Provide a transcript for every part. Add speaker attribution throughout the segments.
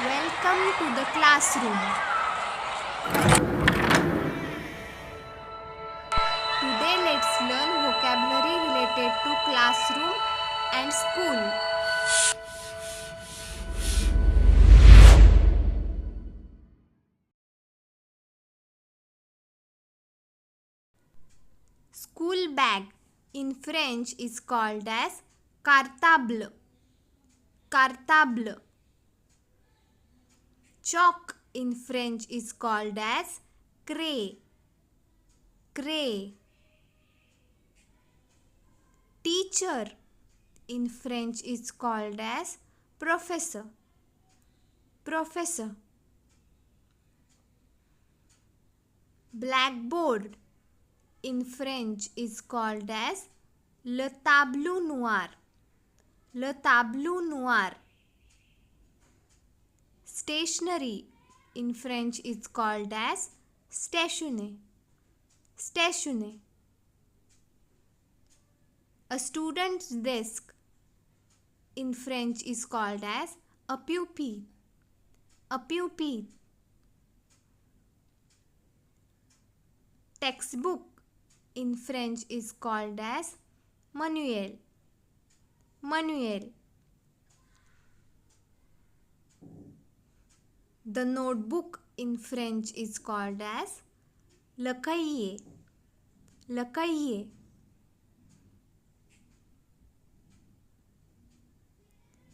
Speaker 1: Welcome to the classroom. Today let's learn vocabulary related to classroom and school. School bag in French is called as cartable. Cartable. Chalk in French is called as craie. Craie. Teacher in French is called as professor. Professor. Blackboard in French is called as le tableau noir. Le tableau noir. Stationery in French is called as stationery. Stationery. A student's desk in French is called as a pupitre. A pupitre. Textbook in French is called as manuel. Manuel. The notebook in French is called as le cahier. Le cahier.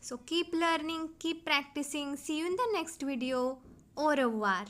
Speaker 1: So keep learning, keep practicing. See you in the next video. Au revoir.